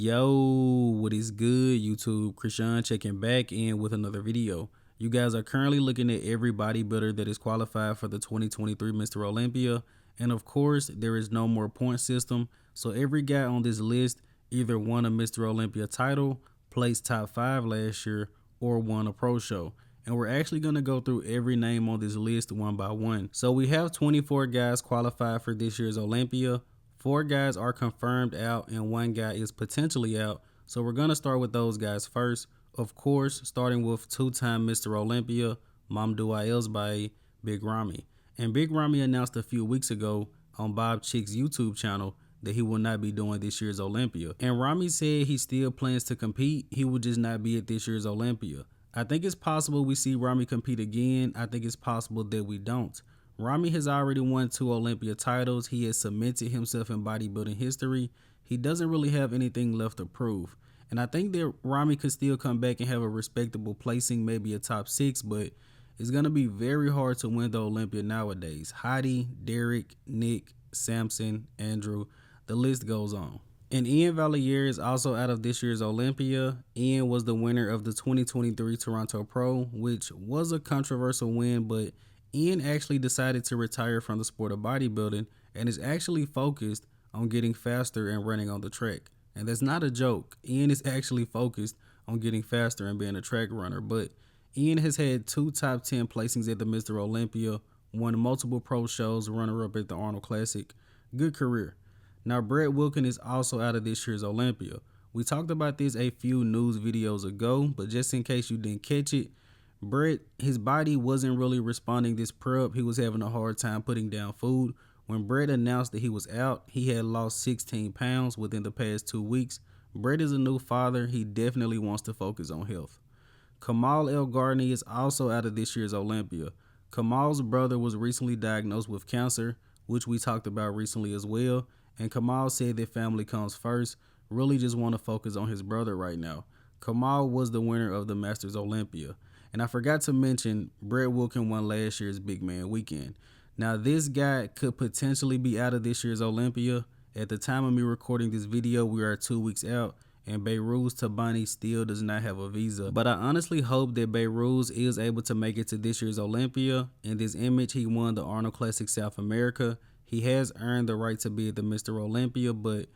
Yo, what is good, YouTube? Krishan checking back in with another video. You guys are currently looking at every bodybuilder that is qualified for the 2023 Mr. Olympia. And of course, there is no more point system. So every guy on this list either won a Mr. Olympia title, placed top 5 last year, or won a pro show. And we're actually going to go through every name on this list one by one. So we have 24 guys qualified for this year's Olympia. 4 guys are confirmed out and 1 guy is potentially out. So we're going to start with those guys first. Of course, starting with 2-time Mr. Olympia, Mamdouh Elsbaye, Big Ramy. And Big Ramy announced a few weeks ago on Bob Chick's YouTube channel that he will not be doing this year's Olympia. And Ramy said he still plans to compete. He will just not be at this year's Olympia. I think it's possible we see Ramy compete again. I think it's possible that we don't. Ramy has already won 2 Olympia titles. He has cemented himself in bodybuilding history. He doesn't really have anything left to prove. And I think that Ramy could still come back and have a respectable placing, maybe a top 6, but it's going to be very hard to win the Olympia nowadays. Hadi, Derek, Nick, Samson, Andrew, the list goes on. And Ian Valliere is also out of this year's Olympia. Ian was the winner of the 2023 Toronto Pro, which was a controversial win, but Ian actually decided to retire from the sport of bodybuilding and is actually focused on getting faster and running on the track. And that's not a joke. Ian is actually focused on getting faster and being a track runner. But Ian has had 2 top 10 placings at the Mr. Olympia, won multiple pro shows, runner-up at the Arnold Classic. Good career. Now, Brett Wilkin is also out of this year's Olympia. We talked about this a few news videos ago, but just in case you didn't catch it, Brett, his body wasn't really responding this prep. He was having a hard time putting down food. When Brett announced that he was out, he had lost 16 pounds within the past 2 weeks. Brett is a new father. He definitely wants to focus on health. Kamal is also out of this year's Olympia. Kamal's brother was recently diagnosed with cancer, which we talked about recently as well. And Kamal said that family comes first. Really just want to focus on his brother right now. Kamal was the winner of the Masters Olympia. And I forgot to mention, Brett Wilkin won last year's Big Man Weekend. Now, this guy could potentially be out of this year's Olympia. At the time of me recording this video, we are 2 weeks out, and Behrooz Tabani still does not have a visa. But I honestly hope that Behrooz is able to make it to this year's Olympia. In this image, he won the Arnold Classic South America. He has earned the right to be at the Mr. Olympia, but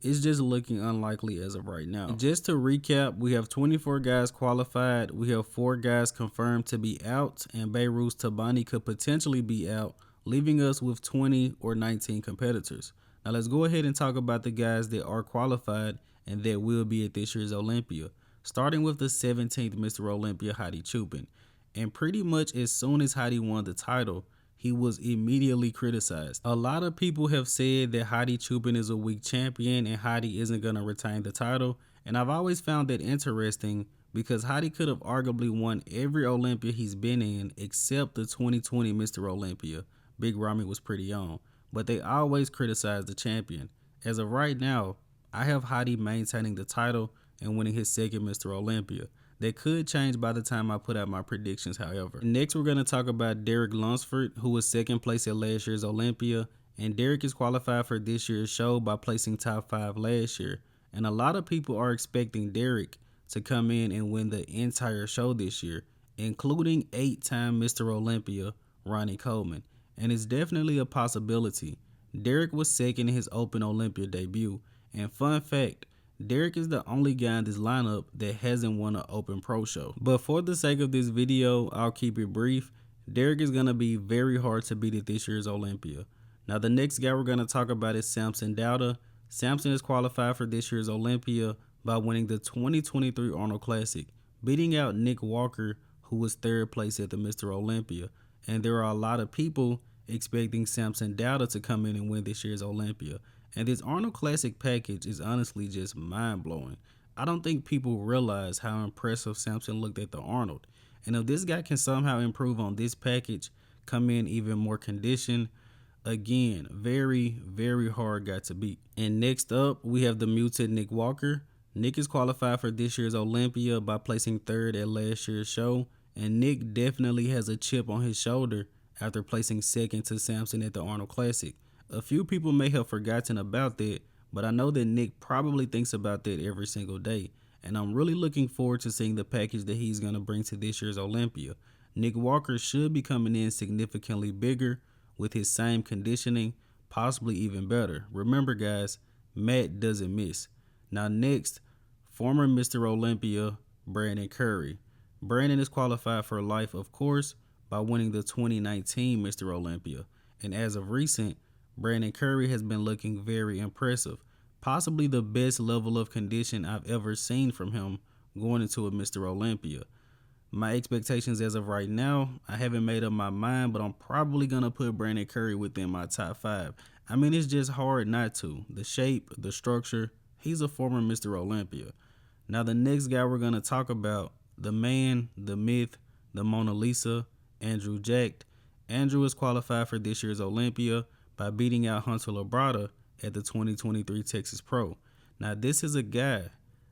it's just looking unlikely as of right now. Just to recap, we have 24 guys qualified. We have 4 guys confirmed to be out, and Behrooz Tabani could potentially be out, leaving us with 20 or 19 competitors. Now let's go ahead and talk about the guys that are qualified and that will be at this year's Olympia. Starting with the 17th Mr. Olympia, Hadi Choopan. And pretty much as soon as Hadi won the title, he was immediately criticized. A lot of people have said that Hadi Choopan is a weak champion and Hadi isn't going to retain the title. And I've always found that interesting because Hadi could have arguably won every Olympia he's been in except the 2020 Mr. Olympia. Big Ramy was pretty on. But they always criticize the champion. As of right now, I have Hadi maintaining the title and winning his 2nd Mr. Olympia. That could change by the time I put out my predictions, however. Next, we're going to talk about Derek Lunsford, who was 2nd place at last year's Olympia. And Derek is qualified for this year's show by placing top 5 last year. And a lot of people are expecting Derek to come in and win the entire show this year, including 8-time Mr. Olympia, Ronnie Coleman. And it's definitely a possibility. Derek was 2nd in his Open Olympia debut. And fun fact, Derek is the only guy in this lineup that hasn't won an Open Pro show. But for the sake of this video, I'll keep it brief. Derek is going to be very hard to beat at this year's Olympia. Now, the next guy we're going to talk about is Samson Dauda. Samson is qualified for this year's Olympia by winning the 2023 Arnold Classic, beating out Nick Walker, who was 3rd place at the Mr. Olympia. And there are a lot of people expecting Samson Dauda to come in and win this year's Olympia. And this Arnold Classic package is honestly just mind-blowing. I don't think people realize how impressive Samson looked at the Arnold. And if this guy can somehow improve on this package, come in even more conditioned, again, very, very hard guy to beat. And next up, we have the mutant Nick Walker. Nick is qualified for this year's Olympia by placing 3rd at last year's show. And Nick definitely has a chip on his shoulder after placing 2nd to Samson at the Arnold Classic. A few people may have forgotten about that, but I know that Nick probably thinks about that every single day, and I'm really looking forward to seeing the package that he's going to bring to this year's Olympia. Nick Walker should be coming in significantly bigger with his same conditioning, possibly even better. Remember guys, Matt doesn't miss. Now next, former Mr. Olympia, Brandon Curry. Brandon is qualified for life, of course, by winning the 2019 Mr. Olympia. And as of recent, Brandon Curry has been looking very impressive. Possibly the best level of condition I've ever seen from him going into a Mr. Olympia. My expectations as of right now, I haven't made up my mind, but I'm probably going to put Brandon Curry within my top 5. I mean, it's just hard not to. The shape, the structure, he's a former Mr. Olympia. Now the next guy we're going to talk about, the man, the myth, the Mona Lisa, Andrew Jacked. Andrew is qualified for this year's Olympia by beating out Hunter Labrada at the 2023 Texas Pro. Now this is a guy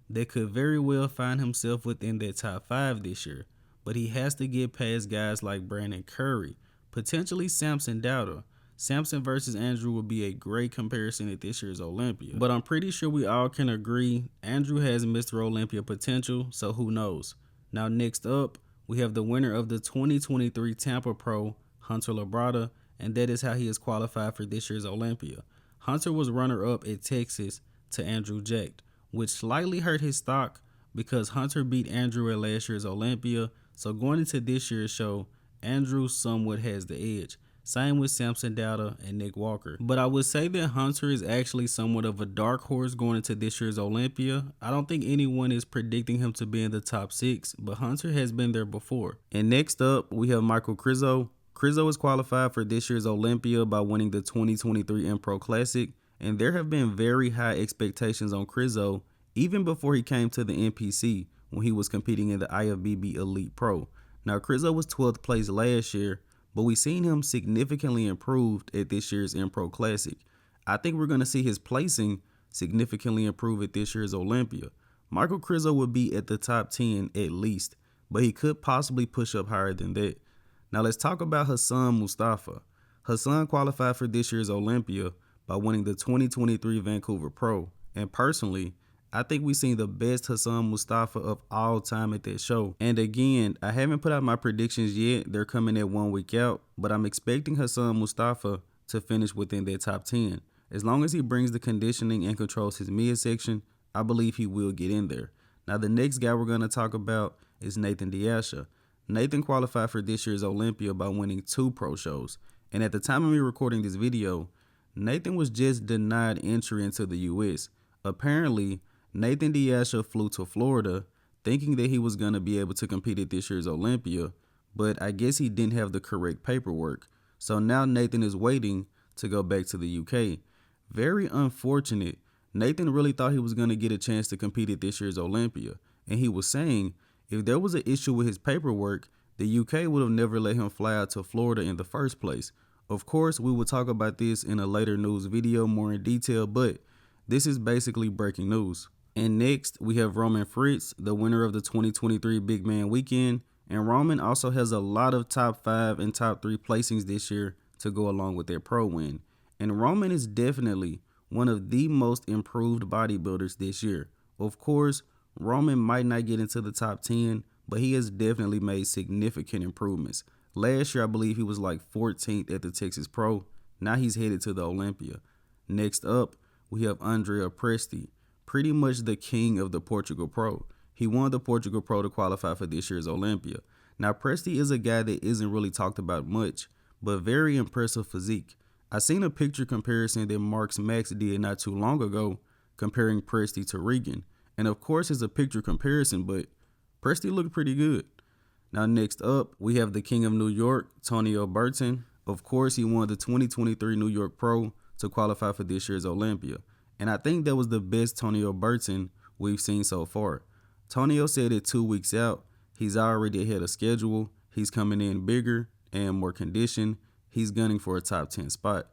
that could very well find himself within that top 5 this year, but he has to get past guys like Brandon Curry, potentially Samson Dauda. Samson versus Andrew would be a great comparison at this year's Olympia, but I'm pretty sure we all can agree Andrew has Mr. Olympia potential, so who knows. Now next up, we have the winner of the 2023 Tampa Pro, Hunter Labrada, and that is how he is qualified for this year's Olympia. Hunter was runner-up at Texas to Andrew Jacked, which slightly hurt his stock because Hunter beat Andrew at last year's Olympia, so going into this year's show, Andrew somewhat has the edge. Same with Samson Dauda and Nick Walker. But I would say that Hunter is actually somewhat of a dark horse going into this year's Olympia. I don't think anyone is predicting him to be in the top 6, but Hunter has been there before. And next up, we have Michal Krizo. Krizo is qualified for this year's Olympia by winning the 2023 Impro Classic, and there have been very high expectations on Krizo even before he came to the NPC when he was competing in the IFBB Elite Pro. Now Krizo was 12th place last year, but we've seen him significantly improved at this year's Impro Classic. I think we're going to see his placing significantly improve at this year's Olympia. Michal Krizo would be at the top 10 at least, but he could possibly push up higher than that. Now let's talk about Hassan Mostafa. Hassan qualified for this year's Olympia by winning the 2023 Vancouver Pro, and personally, I think we've seen the best Hassan Mostafa of all time at that show. And again, I haven't put out my predictions yet. They're coming at 1 week out, but I'm expecting Hassan Mostafa to finish within that top 10. As long as he brings the conditioning and controls his midsection, I believe he will get in there. Now the next guy we're going to talk about is Nathan Deasha. Nathan qualified for this year's Olympia by winning 2 pro shows. And at the time of me recording this video, Nathan was just denied entry into the US. Apparently, Nathan Deasha flew to Florida thinking that he was going to be able to compete at this year's Olympia, but I guess he didn't have the correct paperwork. So now Nathan is waiting to go back to the UK. Very unfortunate. Nathan really thought he was going to get a chance to compete at this year's Olympia, and he was saying if there was an issue with his paperwork, the UK would have never let him fly out to Florida in the first place. Of course, we will talk about this in a later news video more in detail, but this is basically breaking news. And next, we have Roman Fritz, the winner of the 2023 Big Man Weekend. And Roman also has a lot of top 5 and top 3 placings this year to go along with their pro win. And Roman is definitely one of the most improved bodybuilders this year. Of course, Roman might not get into the top 10, but he has definitely made significant improvements. Last year, I believe he was like 14th at the Texas Pro. Now he's headed to the Olympia. Next up, we have Andrea Presti, pretty much the king of the Portugal Pro. He won the Portugal Pro to qualify for this year's Olympia. Now, Presti is a guy that isn't really talked about much, but very impressive physique. I seen a picture comparison that Mark's Max did not too long ago, comparing Presti to Regan. And of course, it's a picture comparison, but Presti looked pretty good. Now, next up, we have the king of New York, Tonio Burton. Of course, he won the 2023 New York Pro to qualify for this year's Olympia. And I think that was the best Tonio Burton we've seen so far. Tonio said it 2 weeks out, he's already ahead of schedule, he's coming in bigger and more conditioned, he's gunning for a top 10 spot.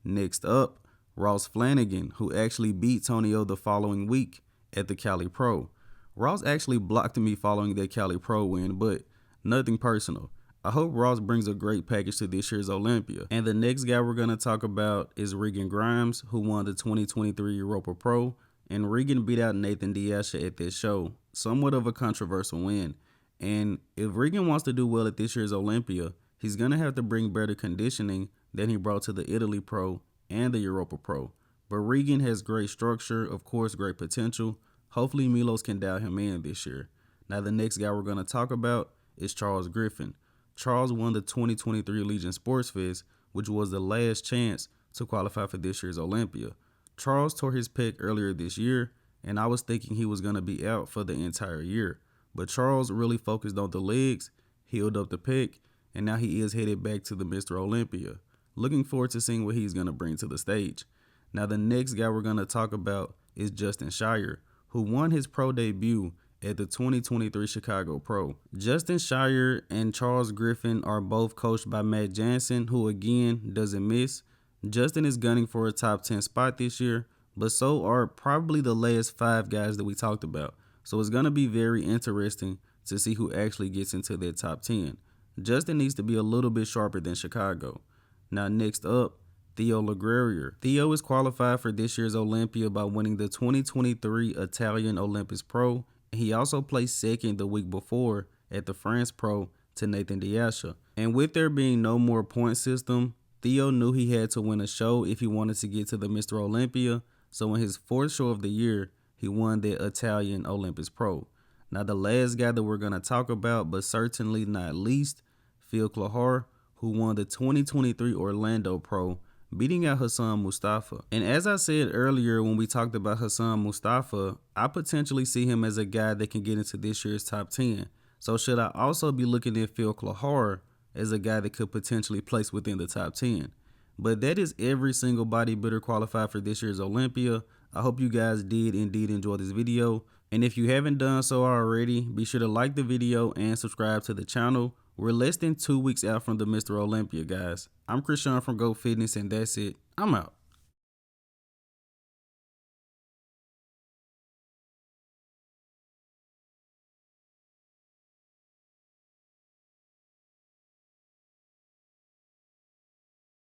Next up, Ross Flanagan, who actually beat Tonio the following week at the Cali Pro. Ross actually blocked me following that Cali Pro win, but nothing personal. I hope Ross brings a great package to this year's Olympia. And the next guy we're going to talk about is Regan Grimes, who won the 2023 Europa Pro, and Regan beat out Nathan Deasha at this show. Somewhat of a controversial win. And if Regan wants to do well at this year's Olympia, he's going to have to bring better conditioning than he brought to the Italy Pro and the Europa Pro. But Regan has great structure, of course, great potential. Hopefully Milos can dial him in this year. Now the next guy we're going to talk about is Charles Griffin. Charles won the 2023 Legion Sports Fest, which was the last chance to qualify for this year's Olympia. Charles tore his pec earlier this year, and I was thinking he was going to be out for the entire year. But Charles really focused on the legs, healed up the pec, and now he is headed back to the Mr. Olympia. Looking forward to seeing what he's going to bring to the stage. Now the next guy we're going to talk about is Justin Shier, who won his pro debut at the 2023 Chicago Pro. Justin Shier and Charles Griffin are both coached by Matt Jansen, who again doesn't miss. Justin is gunning for a top 10 spot this year, but so are probably the last 5 guys that we talked about. So it's going to be very interesting to see who actually gets into that top 10. Justin needs to be a little bit sharper than Chicago. Now next up, Theo Leguerrier. Theo is qualified for this year's Olympia by winning the 2023 Italian Olympics Pro. He also placed second the week before at the France Pro to Nathan Deasha. And with there being no more point system, Theo knew he had to win a show if he wanted to get to the Mr. Olympia. So in his 4th show of the year, he won the Italian Olympics Pro. Now the last guy that we're going to talk about, but certainly not least, Clahar, who won the 2023 Orlando Pro, beating out Hassan Mostafa. And as I said earlier when we talked about Hassan Mostafa, I potentially see him as a guy that can get into this year's top 10. So should I also be looking at Clahar as a guy that could potentially place within the top 10? But that is every single bodybuilder qualified for this year's Olympia. I hope you guys did indeed enjoy this video. And if you haven't done so already, be sure to like the video and subscribe to the channel. We're less than 2 weeks out from the Mr. Olympia, guys. I'm Christian from Go Fitness, and that's it. I'm out.